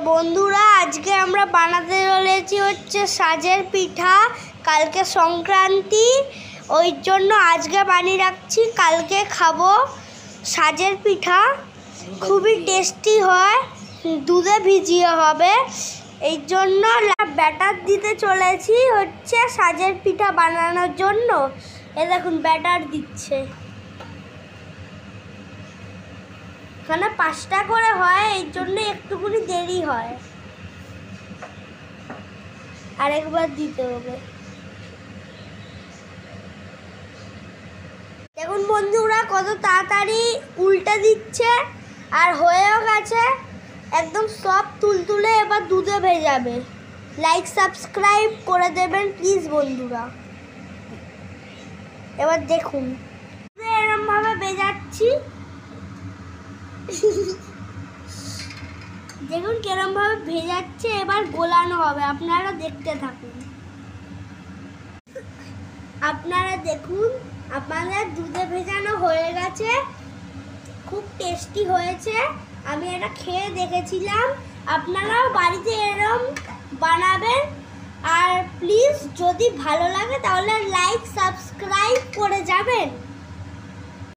বন্ধুরা, আজকে আমরা বানাতে চলেছি হচ্ছে সাজের পিঠা। কালকে সংক্রান্তি, ওই জন্য আজকে বানিয়ে রাখছি, কালকে খাবো। সাজের পিঠা খুবই টেস্টি হয়, দুধে ভিজিয়ে হবে। এই জন্য ব্যাটার দিতে চলেছি হচ্ছে সাজের পিঠা বানানোর জন্য। এ দেখুন ব্যাটার দিচ্ছে। এখানে 5টা করে হয়, এই জন্য একটুখানি দেরি হয়। আরেকবার দিতে হবে। দেখুন বন্ধুরা, কত তাড়াতাড়ি উল্টে দিচ্ছে আর হয়েও গেছে। একদম সব তুলতুলে এবার দুধে ভেজাবে। লাইক সাবস্ক্রাইব করে দেবেন প্লিজ বন্ধুরা। এবার দেখুন এরকমভাবে ভেজাচ্ছি। দেখুন কিরম ভাবে ভেজাচ্ছে, এবার গোলানো হবে। আপনারা দেখতে থাকুন। আপনারা দেখুন, আপনাদের দুধে ভেজানো হয়ে গেছে, খুব টেস্টি হয়েছে। আমি এটা খেয়ে দেখেছিলাম। আপনারাও বাড়িতে এরকম বানাবেন। আর প্লিজ যদি ভালো লাগে তাহলে লাইক সাবস্ক্রাইব করে যাবেন।